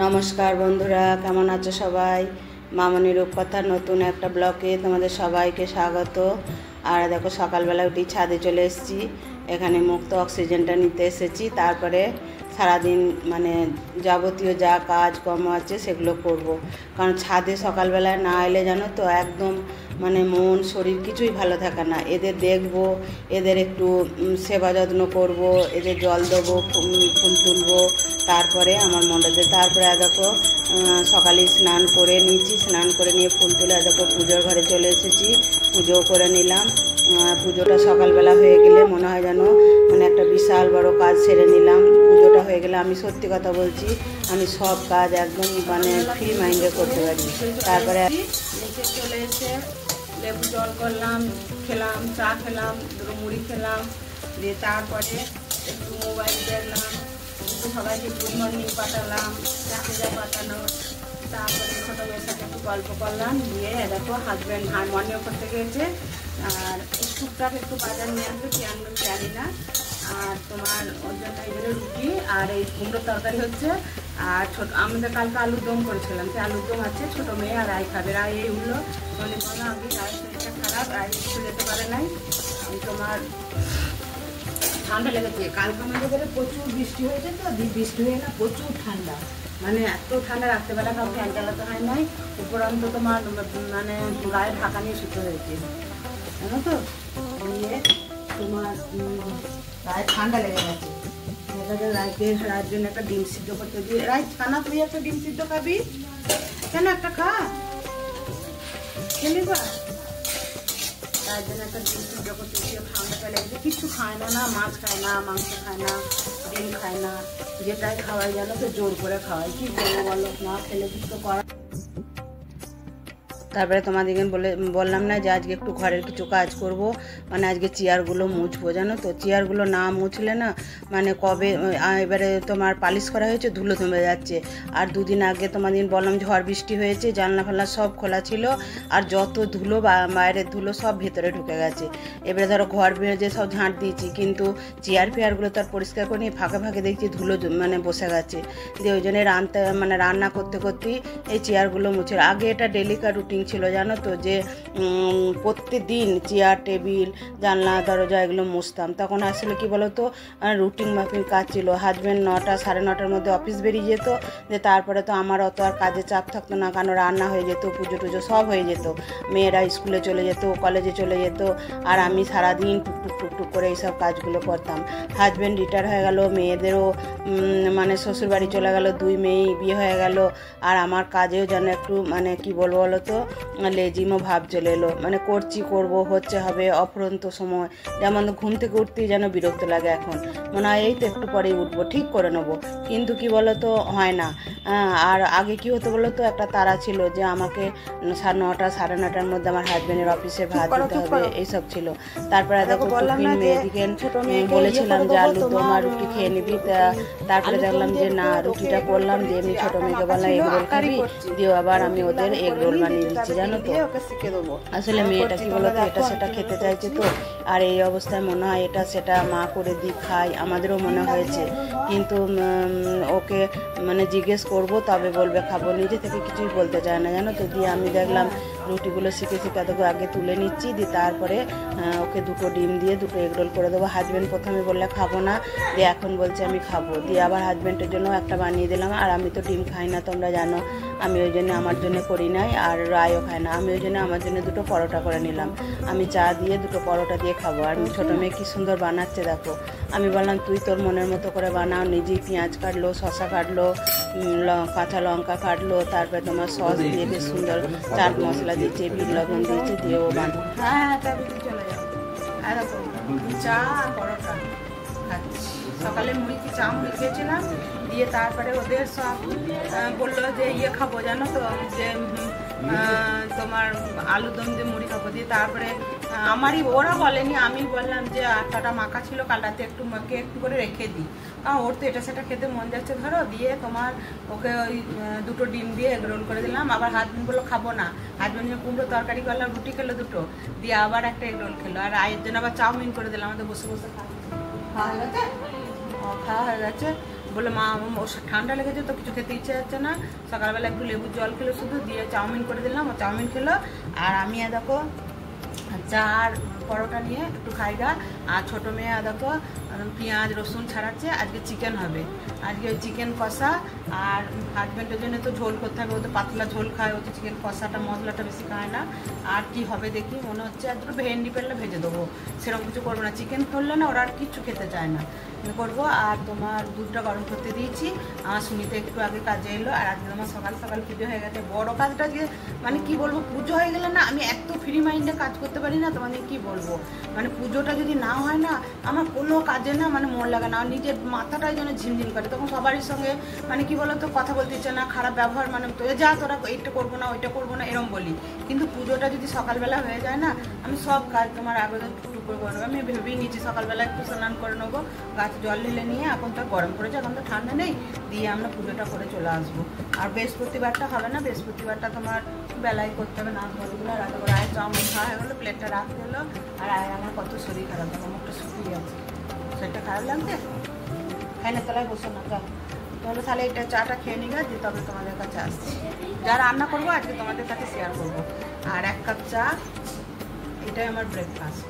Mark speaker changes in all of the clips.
Speaker 1: নমস্কার বন্ধুরা, কেমন আছো সবাই? মামনি রূপকথার নতুন একটা ব্লগে তোমাদের সবাইকে স্বাগত। আর দেখো, সকালবেলা উঠি ছাদে চলে এসেছি, এখানে মুক্ত অক্সিজেনটা নিতে এসেছি। তারপরে সারাদিন যাবতীয় যা কাজকর্ম আছে সেগুলো করব। কারণ ছাদে সকালবেলায় না এলে জানো তো একদম মন শরীর কিছুই ভালো থাকে না। এদের দেখবো, এদের একটু সেবা যত্ন করব, এদের জল দেবো, ফুল তুলবো, তারপরে আমার মনটাতে। তারপরে দেখো সকালে স্নান করে নিয়েছি, স্নান করে নিয়ে ফুল তুলে দেখো পুজোর ঘরে চলে এসেছি, পুজোও করে নিলাম। পুজোটা সকালবেলা হয়ে গেলে মনে হয় যেন একটা বিশাল বড় কাজ সেরে নিলাম। পুজোটা হয়ে গেলে আমি সত্যি কথা বলছি, আমি সব কাজ একদম ফ্রি মাইন্ডে করতে পারি। তারপরে নিচে চলে এসে লেবু জল করলাম, খেলাম, চা খেলাম, দুটো মুড়ি খেলাম, দিয়ে তারপরে একটু মোবাইল দেখলাম, একটু সবাইকে গুড মর্নিং পাঠালাম, যাকে যা পাঠানো। তারপরে ছোটো মেয়ের সাথে একটু গল্প করলাম, দিয়ে দেখো হাজব্যান্ড মর্নিং করতে গিয়েছে। আর টুকটাক একটু বাজার নিয়ে আসবে, কি আনবেন জানি না। আর তোমার ওর জন্য এগুলো রুটি আর এই কুমড়োর তরকারি হচ্ছে। আর আমাদের কালকে আলুর দম করেছিলাম, সে আলুর দম আছে, ছোটো মেয়ে আর রায় খাবে। রায় এই উঠলো, মনে করো আমি রায়ের শরীরটা খারাপ, রায় কিছু যেতে পারে নাই। তোমার ঠান্ডা লেগেছে। কালকে আমাদের ঘরে প্রচুর বৃষ্টি হয়েছে, তো বৃষ্টি হয়ে না প্রচুর ঠান্ডা, এত ঠান্ডা, রাত্রেবেলা কাউ ফ্যান চালাতে হয় নাই, উপরন্ত তোমার গায়ে ঢাকা নিয়ে শুতে হয়েছে, জানো তো। নিয়ে তোমার গায়ে ঠান্ডা লেগে গেছে। রায়ের জন্য একটা ডিম সিদ্ধ করতে দিয়ে, রায় খানা, তুই একটা ডিম সিদ্ধ খাবি কেন? একটা খা, খেলি বা। তার জন্য একটা ডিম সিদ্ধ করতে দিয়ে ঠান্ডাটা লেগেছে। কিচ্ছু খায় না, না মাছ খায় না, মাংস খায় না, ডিম খায় না, যেটাই খাওয়াই জানো তো জোর করে খাওয়াই। কি বলবো বলো, না খেলে কিছু তো করা। তারপরে তোমাদেরকে বললাম না যে আজকে একটু ঘরের কিছু কাজ করব, আজকে চেয়ারগুলো মুছবো, জানো তো। চেয়ারগুলো না মুছলে না কবে এবারে তোমার পালিশ করা হয়েছে, ধুলো জমে যাচ্ছে। আর দুদিন আগে তোমাদের বললাম ঝড় বৃষ্টি হয়েছে, জানলা ফাল্লা সব খোলা ছিল, আর যত ধুলো বাইরের ধুলো সব ভেতরে ঢুকে গেছে। এবারে ধরো ঘর বেরিয়ে সব ঝাঁট দিয়েছি, কিন্তু চেয়ার ফেয়ারগুলো তো আর পরিষ্কার করে নিয়ে ফাঁকে ফাঁকে দেখছি ধুলো বসে গেছে। দিয়ে ওই জন্য রান্না করতে করতেই এই চেয়ারগুলো মুছে। আগে এটা ডেলিকার রুটিন ছিল, জানো তো, যে প্রত্যেকদিন চেয়ার টেবিল জানলা দরজা এগুলো মুছতাম। তখন আসলে কি বলো তো, রুটিন মাফিক কাজ ছিল। হাজব্যান্ড 9টা সাড়ে 9টার মধ্যে অফিস বেরিয়ে যেত, যে তারপরে তো আমার অত আর কাজে চাপ থাকতো না, কারণ রান্না হয়ে যেত, পুজো টুজো সব হয়ে যেত, মেয়েরা স্কুলে চলে যেত, কলেজে চলে যেত, আর আমি সারাদিন টুকটুক টুকটুক করে এইসব কাজগুলো করতাম। হাজব্যান্ড রিটায়ার হয়ে গেল, মেয়েদেরও শ্বশুরবাড়ি চলে গেল, 2 মেয়েই বিয়ে হয়ে গেল। আর আমার কাজেও যেন একটু কি বলবো বলো তো, লেজিমও ভাব চলে এলো, করবো, হচ্ছে হবে, অফুরন্ত সময়। যেমন ঘুম থেকে উঠতেই যেন বিরক্ত লাগে। এখন মনে হয় এই তো একটু পরেই উঠবো, ঠিক করে নেবো, কিন্তু কি বলো তো হয় না। আর আগে কি হতো বলো তো, একটা তাড়া ছিল যে আমাকে 9টা সাড়ে 9টার মধ্যে আমার হাজব্যান্ডের অফিসে ভাত দিতে হবে, এইসব ছিল। তারপরে দেখো মেয়েদিকে বলেছিলাম যে আলু দম আর রুটি খেয়ে নিবি, তারপরে দেখলাম যে না, রুটিটা করলাম, দিয়ে আমি ছোটো মেয়েকে বললাম এগ রোল খাবি, দিয়েও আবার আমি ওদের এগ রোল বানিয়ে দিচ্ছি, জানো তো। আসলে মেয়েটা কি বলতো, এটা সেটা খেতে চাইছে তো, আর এই অবস্থায় মনে হয় এটা সেটা মা করে দিই, খাই, আমাদেরও মনে হয়েছে। কিন্তু ওকে জিজ্ঞেস করব, তবে বলবে খাবো, নিজে থেকে কিছুই বলতে চায় না, জানো তো। দিয়ে আমি দেখলাম রুটিগুলো শিখে দেখো আগে তুলে নিচ্ছি, দিয়ে তারপরে ওকে 2টো ডিম দিয়ে 2টো এগ রোল করে দেবো। হাজব্যান্ড প্রথমে বললে খাবো না, দিয়ে এখন বলছে আমি খাবো, দিয়ে আবার হাজব্যান্ডের জন্য একটা বানিয়ে দিলাম। আর আমি তো ডিম খাই না, তোমরা জানো, আমি ওই জন্য আমার জন্য করি নাই, আর রায়ও খায় না, আমি ওই জন্য আমার জন্য 2টো পরোটা করে নিলাম। আমি চা দিয়ে 2টো পরোটা দিয়ে খাবো। আর ছোটো মেয়ে কী সুন্দর বানাচ্ছে দেখো। আমি বললাম তুই তোর মনের মতো করে বানাও, নিজেই পেঁয়াজ কাটলো, শসা কাটলো, কাঁচা লঙ্কা কাটলো, তারপরে তোমার সস দিয়ে বেশ সুন্দর চাট মশলা দিয়েছে, বিট লবণ দিয়েছে, দিয়ে ও বানাও। হ্যাঁ, তারপরে চলে যাও। এরকম চা আর পরোটা খাচ্ছি। সকালে চা মুড়ি খেয়েছিলাম, দিয়ে তারপরে ওদের সব বললো যে ইয়ে খাবো, জানো তো, যে তোমার আলু দম দিয়ে মুড়ি খাবো। দিয়ে তারপরে ওরা বলেনি, আমি বললাম যে আটাটা মাখা ছিল কাল রাতে, একটু করে রেখে দিই, কারণ ওর তো এটা সেটা খেতে মন যাচ্ছে ধরো। দিয়ে তোমার ওকে ওই 2টো ডিম দিয়ে এগ রোল করে দিলাম। আবার হাজব্যান্ড বললো খাবো না, হাজব্যান্ড কুমড়ো তরকারি করলাম, রুটি খেলো 2টো, দিয়ে আবার একটা এগ রোল খেলো। আর রায়ের জন্য আবার চাউমিন করে দিলাম, আমাদের বসে বসে খাওয়া হয়ে গেছে। বলে মা ওর ঠান্ডা লেগেছে তো কিছু খেতে ইচ্ছে যাচ্ছে না, সকালবেলা একটু লেবুর জল খেলো শুধু, দিয়ে চাউমিন করে দিলাম, ও চাউমিন খেলো। আর আমি দেখো চা আর পরোটা নিয়ে একটু খাইগা। আর ছোটো মেয়ে দেখো পেঁয়াজ রসুন ছাড়াচ্ছে, আজকে চিকেন হবে, আজকে ওই চিকেন কষা। আর হাজব্যান্ডের জন্য তো ঝোল করতে হবে, ও তো পাতলা ঝোল খায়, ও তো চিকেন কষাটা মশলাটা বেশি খায় না। আর কি হবে দেখি, মনে হচ্ছে আর দুটো ভেন্ডি পেলে ভেজে দেবো, সেরকম কিছু করবো না। চিকেন করলে না ওরা আর কিচ্ছু খেতে চায় না করবো। আর তোমার দুধটা গরম করতে দিয়েছি, আমার সুনিতে একটু আগে কাজে এলো। আর আজকে তোমার সকাল সকাল পুজো হয়ে গেছে, বড় কাজটা যে মানে কি বলবো, পুজো হয়ে গেলে না আমি এত ফ্রি মাইন্ডে কাজ করতে পারি না, তোমাদের কি বলবো। মানে পুজোটা যদি না হয় না আমার কোনো কাজে না মানে মন লাগে না, নিজের মাথাটাই যেন ঝিমঝিম করে। তখন সবারই সঙ্গে মানে কি বলতো কথা বলতে ইচ্ছে না, খারাপ ব্যবহার, মানে তো যা তোরা এইটা করবো না ওইটা করবো না এরম বলি। কিন্তু পুজোটা যদি সকালবেলা হয়ে যায় না, আমি সব কাজ তোমার আবেদন টুকটুক করে নেবো। আমি ভেবেই নিচ্ছি সকালবেলা একটু স্নান করে নেবো, গাছে জল ঢেলে নিয়ে, এখন তো গরম পড়েছে, এখন তো ঠান্ডা নেই, দিয়ে আমরা পুজোটা করে চলে আসবো। আর বৃহস্পতিবারটা হবে না, বৃহস্পতিবারটা তোমার বেলায় করতে হবে, নাচ বলগুলো রাতে করে। আয় চাউমিন খাওয়া হয়ে গেলো, প্লেটটা রাখতে হলো। আর আয় আমার কত শরীর খারাপ, আমার মুখটা শুকিয়ে যাচ্ছে, সেটা খারাপ লাগছে, ফ্যানের তলায় বসে না যাও। তাহলে এটা চাটা খেয়ে নিগা, দিয়ে তবে তোমাদের কাছে আসছি। যা রান্না করবো আজকে তোমাদের কাছে শেয়ার করবো। আর 1 কাপ চা, এটাই আমার ব্রেকফাস্ট।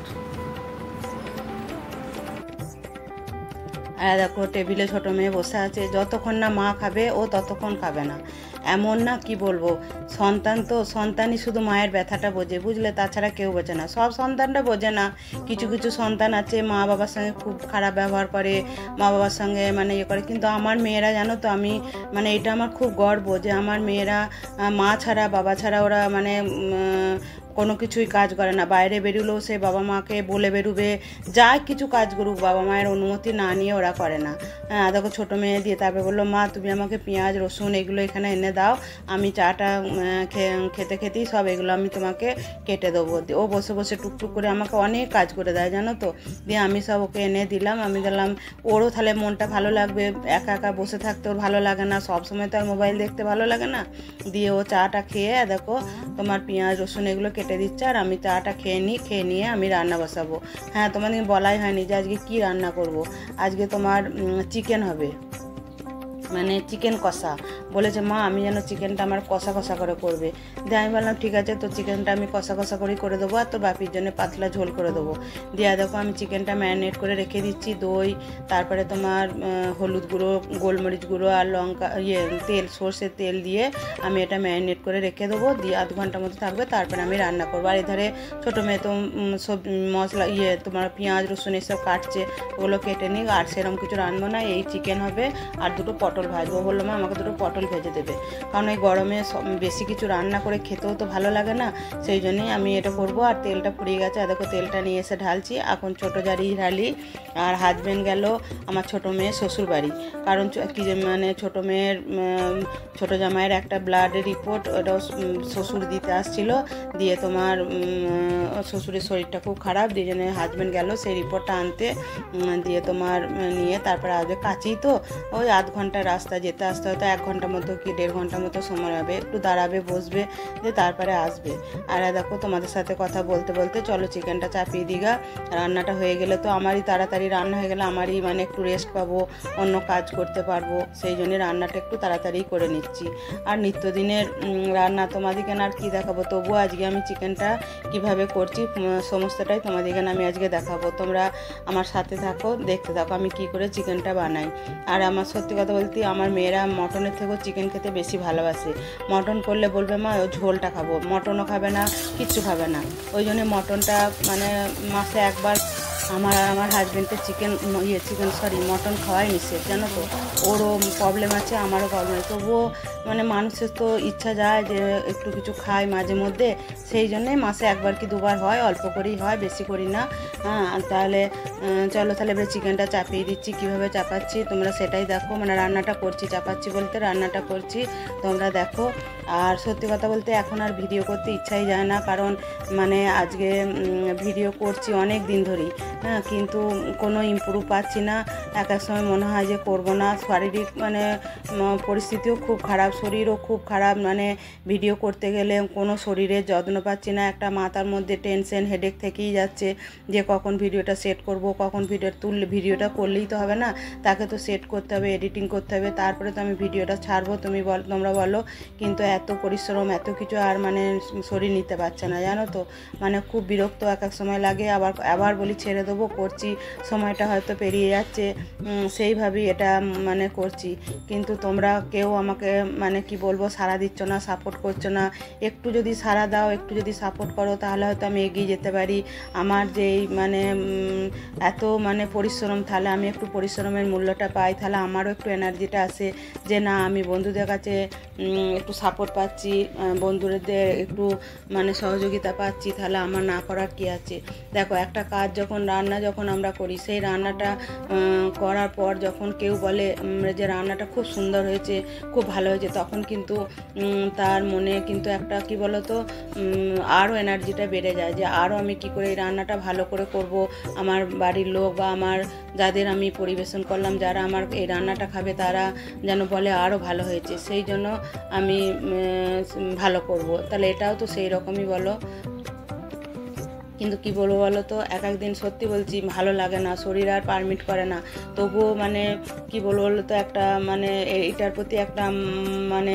Speaker 1: আর দেখো টেবিলে ছোটো মেয়ে বসে আছে, যতক্ষণ না মা খাবে ও ততক্ষণ খাবে না। এমন না কি বলবো, সন্তান তো সন্তানই শুধু মায়ের ব্যথাটা বোঝে, বুঝলে, তাছাড়া কেউ বোঝে না। সব সন্তানরা বোঝে না, কিছু কিছু সন্তান আছে মা বাবার সঙ্গে খুব খারাপ ব্যবহার করে, মা বাবার সঙ্গে মানে ইয়ে করে। কিন্তু আমার মেয়েরা জানো তো, আমি মানে এটা আমার খুব গর্ব যে আমার মেয়েরা মা ছাড়া বাবা ছাড়া ওরা মানে কোনো কিছুই কাজ করে না। বাইরে বেরোলেও সে বাবা মাকে বলে বেরোবে, যা কিছু কাজ করুক বাবা মায়ের অনুমতি না নিয়ে ওরা করে না। হ্যাঁ দেখো ছোটো মেয়ে দিয়ে তারপরে বললো মা তুমি আমাকে পেঁয়াজ রসুন এগুলো এখানে এনে দাও, আমি চাটা খেতে খেতেই সব এগুলো আমি তোমাকে কেটে দেবো। ও বসে বসে টুকটুক করে আমাকে অনেক কাজ করে দেয় জানো তো। দিয়ে আমি সব ওকে এনে দিলাম, আমি দিলাম, ওরও তাহলে মনটা ভালো লাগবে, একা একা বসে থাকতে ওর ভালো লাগে না, সব সময় তো আর মোবাইল দেখতে ভালো লাগে না। দিয়ে ও চাটা খেয়ে দেখো তোমার পেঁয়াজ রসুন এগুলো কেটে দিচ্ছে, আর আমি চাটা খেয়ে নিয়ে আমি রান্না বসাবো। হ্যাঁ তোমাদের বলাই হয়নি যে আজকে কি রান্না করব। আজকে তোমার চিকেন হবে, মানে চিকেন কষা। বলেছে মা আমি যেন চিকেনটা আমার কষা কষা করে করবে। দিয়ে আমি বললাম ঠিক আছে, তো চিকেনটা আমি কষা কষা করেই করে দেবো, আর তোর বাপির জন্য পাতলা ঝোল করে দেবো। দিয়ে দেখো আমি চিকেনটা ম্যারিনেট করে রেখে দিচ্ছি, দই, তারপরে তোমার হলুদ গুঁড়ো, গোলমরিচ গুঁড়ো আর লঙ্কা তেল, সর্ষের তেল দিয়ে আমি এটা ম্যারিনেট করে রেখে দেবো। দিয়ে আধ ঘন্টার মতো থাকবে, তারপরে আমি রান্না করবো। আর এধারে ছোটো মেয়ে তো সব মশলা তোমার পেঁয়াজ রসুন এসব কাটছে, ওগুলো কেটে নিই। আর সেরকম কিছু রান্না না, এই চিকেন হবে আর দুটো পটল ভাজবো। বললো মা আমাকে দুটো পটল ভেজে দেবে, কারণ এই গরমে বেশি কিছু রান্না করে খেতেও তো ভালো লাগে না, সেই জন্যই আমি এটা করবো। আর তেলটা ফুরিয়ে গেছে, দেখো তেলটা নিয়ে এসে ঢালছি, এখন ছোটো জারি ঢালি। আর হাজব্যান্ড গেল আমার ছোটো মেয়ের শ্বশুর বাড়ি, কারণ কি মানে ছোটো মেয়ের ছোটো জামাইয়ের একটা ব্লাডের রিপোর্ট, ওটাও শ্বশুর দিতে আসছিল। দিয়ে তোমার শ্বশুরের শরীরটা খুব খারাপ, দিয়ে জন্য হাজব্যান্ড গেল সেই রিপোর্টটা আনতে। দিয়ে তোমার নিয়ে তারপরে আসবে, কাছেই তো, ওই আধ ঘন্টা রাস্তা, যেতে আসতে হয়তো 1 ঘন্টা মতো কি 1.5 ঘন্টা মতো সময় হবে, একটু দাঁড়াবে বসবে, দিয়ে তারপরে আসবে। আর দেখো তোমাদের সাথে কথা বলতে বলতে চলো চিকেনটা চাপিয়ে দিগা। রান্নাটা হয়ে গেলে তো আমারই তাড়াতাড়ি রান্না হয়ে গেলে আমারই মানে একটু রেস্ট পাবো, অন্য কাজ করতে পারবো, সেই জন্য রান্নাটা একটু তাড়াতাড়ি করে নিচ্ছি। আর নিত্যদিনের রান্না তোমাদেরকে আর কি দেখাবো, তবুও আজকে আমি চিকেনটা কিভাবে করছি সমস্তটাই তোমাদেরকে আমি আজকে দেখাবো। তোমরা আমার সাথে থাকো, দেখতে থাকো আমি কি করে চিকেনটা বানাই। আর আমার সত্যি কথা বলতে আমার মেয়েরা মটনের থেকেও চিকেন খেতে বেশি ভালোবাসে। মটন করলে বলবে মা ও ঝোলটা খাবো, মটনও খাবে না, কিচ্ছু খাবে না। ওই জন্য মটনটা মানে মাসে একবার আমার হাজব্যান্ডের মটন খাওয়াই নিষেধ জানো তো। ওরও প্রবলেম আছে, আমারও প্রবলেম আছে, তবুও মানে মানুষের তো ইচ্ছা যায় যে একটু কিছু খাই মাঝে মধ্যে, সেই জন্যেই মাসে একবার কি দুবার হয়, অল্প করেই হয়, বেশি করি না। হ্যাঁ তাহলে চলো তাহলে এবার চিকেনটা চাপিয়ে দিচ্ছি, কীভাবে চাপাচ্ছি তোমরা সেটাই দেখো। মানে রান্নাটা করছি, চাপাচ্ছি বলতে রান্নাটা করছি, তোমরা দেখো। আর সত্যি কথা বলতে এখন আর ভিডিও করতে ইচ্ছাই যায় না, কারণ মানে আজকে ভিডিও করছি অনেক দিন ধরেই, হ্যাঁ, কিন্তু কোনো ইমপ্রুভ পাচ্ছি না। এক এক সময় মনে হয় যে করবো না, শারীরিক মানে পরিস্থিতিও খুব খারাপ, শরীরও খুব খারাপ, মানে ভিডিও করতে গেলে কোনো শরীরের যত্ন পাচ্ছি না, একটা মাথার মধ্যে টেনশন হেডেক থেকেই যাচ্ছে যে কখন ভিডিওটা সেট করব, কখন ভিডিওটা করলেই তো হবে না, তাকে তো সেট করতে হবে, এডিটিং করতে হবে, তারপরে তো আমি ভিডিওটা ছাড়বো। তোমরা বলো, কিন্তু এত পরিশ্রম এত কিছু আর মানে শরীর নিতে পারছে না, জানো তো, মানে খুব বিরক্ত এক এক সময় লাগে, আবার বলি ছেড়ে দেবো, করছি, সময়টা হয়তো পেরিয়ে যাচ্ছে, সেইভাবেই এটা মানে করছি। কিন্তু তোমরা কেউ আমাকে মানে কি বলবো সাড়া দিচ্ছ না, সাপোর্ট করছো না। একটু যদি সাড়া দাও, একটু যদি সাপোর্ট করো, তাহলে হয়তো আমি এগিয়ে যেতে পারি। আমার যেই মানে এত মানে পরিশ্রম, তাহলে আমি একটু পরিশ্রমের মূল্যটা পাই, তাহলে আমারও একটু এনার্জিটা আসে যে না, আমি বন্ধুদের কাছে একটু সাপোর্ট পাচ্ছি, বন্ধুদের একটু মানে সহযোগিতা পাচ্ছি, তাহলে আমার না করার কী আছে। দেখো, একটা কাজ রান্না যখন আমরা করি, সেই রান্নাটা করার পর যখন কেউ বলে যে রান্নাটা খুব সুন্দর হয়েছে, খুব ভালো হয়েছে, তখন কিন্তু তার মনে কিন্তু একটা কি বলতো আরও এনার্জিটা বেড়ে যায় যে আরও আমি কি করে এই রান্নাটা ভালো করে করব, আমার বাড়ির লোক বা আমার যাদের আমি পরিবেশন করলাম, যারা আমার এই রান্নাটা খাবে, তারা যেন বলে আরও ভালো হয়েছে, সেই জন্য আমি ভালো করব। তাহলে এটাও তো সেই রকমই বলো। কিন্তু কি বলবো বলো তো, এক একদিন সত্যি বলছি ভালো লাগে না, শরীর আর পারমিট করে না, তবুও মানে কি বলবো বলো তো, একটা মানে এটার প্রতি একটা মানে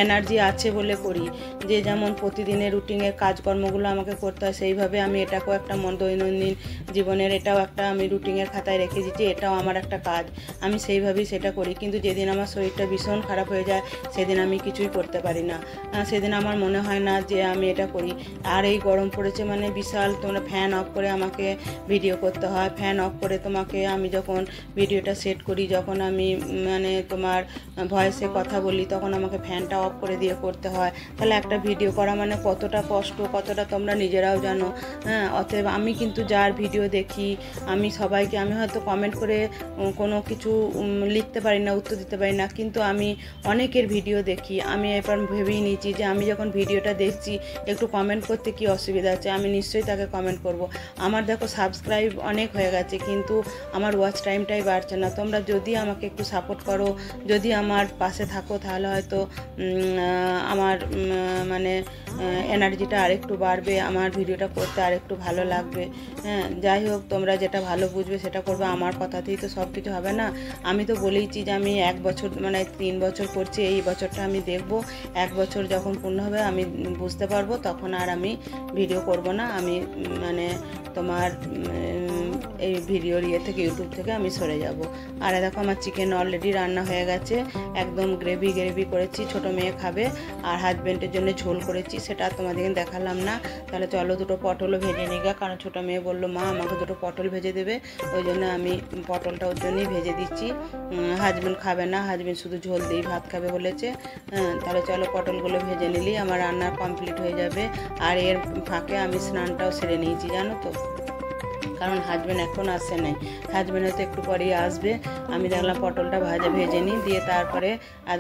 Speaker 1: এনার্জি আছে বলে করি, যে যেমন প্রতিদিনের রুটিনের কাজকর্মগুলো আমাকে করতে হয়, সেইভাবে আমি এটাকেও একটা দৈনন্দিন জীবনের এটাও একটা আমি রুটিনের খাতায় রেখে দিচ্ছি, এটাও আমার একটা কাজ, আমি সেইভাবেই সেটা করি। কিন্তু যেদিন আমার শরীরটা ভীষণ খারাপ হয়ে যায়, সেদিন আমি কিছুই করতে পারি না, সেদিন আমার মনে হয় না যে আমি এটা করি। আর এই গরম পড়েছে মানে বিশাল, তোমরা ফ্যান অফ করে আমাকে ভিডিও করতে হয়, ফ্যান অফ করে তোমাকে আমি যখন ভিডিওটা সেট করি, যখন আমি মানে তোমার ভয়েসে কথা বলি, তখন আমাকে ফ্যানটা অফ করে দিয়ে করতে হয়। তাহলে একটা ভিডিও করা মানে কতটা কষ্ট, কতটা তোমরা নিজেরাও জানো। হ্যাঁ, অতএব আমি কিন্তু যার ভিডিও দেখি, আমি সবাইকে, আমি হয়তো কমেন্ট করে কোনো কিছু লিখতে পারি না, উত্তর দিতে পারি না, কিন্তু আমি অনেকের ভিডিও দেখি, আমি এবার ভেবেই নিয়েছি যে আমি যখন ভিডিওটা দেখছি, একটু কমেন্ট করতে কি অসুবিধা আছে, আমি নিশ্চয়ই তাকে কমেন্ট করব। আমার দেখো সাবস্ক্রাইব অনেক হয়ে গেছে, কিন্তু আমার ওয়াচ টাইমটাই বাড়ছে না। তোমরা যদি আমাকে একটু সাপোর্ট করো, যদি আমার পাশে থাকো, তাহলে হয়তো আমার মানে এনার্জিটা আরেকটু বাড়বে, আমার ভিডিওটা করতে আরেকটু ভালো লাগবে। হ্যাঁ, যাই হোক, তোমরা যেটা ভালো বুঝবে সেটা করবে, আমার কথাতেই তো সব কিছু হবে না। আমি তো বলেইছি যে আমি 1 বছর মানে 3 বছর করছি, এই বছরটা আমি দেখব, 1 বছর যখন পূর্ণ হবে আমি বুঝতে পারবো, তখন আর আমি ভিডিও করব না, আমি মানে তোমার এই ভিডিওর থেকে ইউটিউব থেকে আমি সরে যাব। আর দেখো, আমার চিকেন অলরেডি রান্না হয়ে গেছে, একদম গ্রেভি করেছি, ছোটো মেয়ে খাবে, আর হাজব্যান্ডের জন্য ঝোল করেছি, সেটা তোমাদেরকে দেখালাম না। তাহলে চলো, দুটো পটলও ভেজে নিই গা, কারণ ছোটো মেয়ে বললো মা আমাকে দুটো পটল ভেজে দেবে, ওই জন্য আমি পটলটা ওর জন্যই ভেজে দিচ্ছি। হাজব্যান্ড খাবে না, হাজব্যান্ড শুধু ঝোল দিয়েই ভাত খাবে বলেছে। তাহলে চলো, পটলগুলো ভেজে নিলেই আমার রান্না কমপ্লিট হয়ে যাবে। আর এর ফাঁকে আমি স্নানটাও সেরে নিয়েছি, জানো তো, কারণ হাজব্যান্ড এখন আসে নাই, হাজব্যান্ড হয়তো একটু পরেই আসবে। আমি দেখলাম পটলটা ভেজে নিই, দিয়ে তারপরে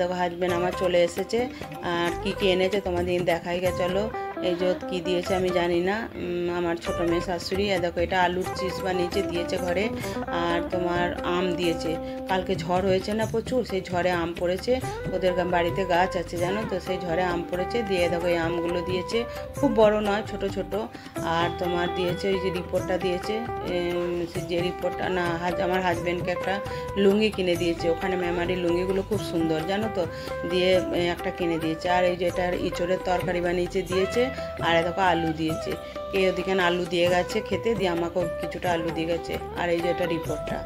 Speaker 1: দেখো হাজব্যান্ড আমার চলে এসেছে। আর কী কী এনেছে তোমাদের দেখাই গে, চলো। এই যে কী দিয়েছে আমি জানি না, আমার ছোটো মেয়ে শাশুড়ি, দেখো এটা আলুর চিপস বানিয়েছে, দিয়েছে ঘরে, আর তোমার আম দিয়েছে। কালকে ঝড় হয়েছে না প্রচুর, সেই ঝড়ে আম পড়েছে, ওদের বাড়িতে গাছ আছে জানো তো, সেই ঝড়ে আম পড়েছে, দিয়ে দেখো এই আমগুলো দিয়েছে, খুব বড় নয়, ছোট ছোট। আর তোমার দিয়েছে ওই যে রিপোর্টটা দিয়েছে, যে রিপোর্টটা না, আমার হাজব্যান্ডকে একটা লুঙ্গি কিনে দিয়েছে, ওখানে মেমারির লুঙ্গিগুলো খুব সুন্দর জানো তো, দিয়ে একটা কিনে দিয়েছে। আর এই যে এটার ইঁচড়ের তরকারি বানিয়েছে, দিয়েছে। আর দেখো আলু দিয়েছে, কে ওদিকে আলু দিয়ে গেছে খেতে, দিয়ে আমাকেও কিছুটা আলু দিয়ে গেছে। আর এই যে এটা রিপোর্টটা।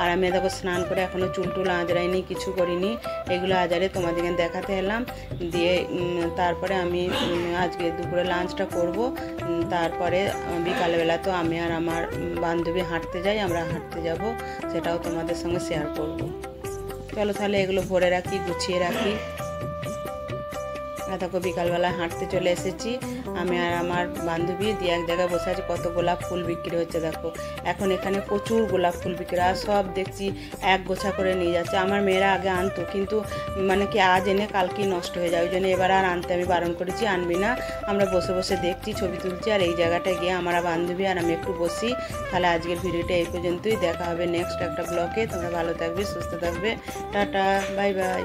Speaker 1: আর আমি দেখো স্নান করে এখনও চুল আঁচড়াইনি, কিছু করিনি, এগুলো আজারে তোমাদেরকে দেখাতে এলাম। দিয়ে তারপরে আমি আজকে দুপুরে লাঞ্চটা করব, তারপরে বিকালবেলা তো আমি আর আমার বান্ধবী হাঁটতে যাই, আমরা হাঁটতে যাব, সেটাও তোমাদের সঙ্গে শেয়ার করব। চলো তাহলে এগুলো ভরে রাখি, গুছিয়ে রাখি। দেখো বিকালবেলা হাঁটতে চলে এসেছি আমি আর আমার বান্ধবী, দিয়ে এক জায়গায় বসে আছি, কত গোলাপ ফুল বিক্রি হচ্ছে দেখো, এখন এখানে প্রচুর গোলাপ ফুল বিক্রি, আর সব দেখছি এক গোছা করে নিয়ে যাচ্ছে। আমার মেয়েরা আগে আনতো, কিন্তু মানে কি আজ এনে কালকেই নষ্ট হয়ে যায়, ওই জন্য এবার আর আনতে আমি বারণ করেছি, আনবি না। আমরা বসে বসে দেখছি, ছবি তুলছি, আর এই জায়গাটায় গিয়ে আমার বান্ধবী আর আমি একটু বসি। তাহলে আজকের ভিডিওটা এই পর্যন্তই, দেখা হবে নেক্সট একটা ব্লগে। তোমরা ভালো থাকবে, সুস্থ থাকবে, টাটা, বাই বাই।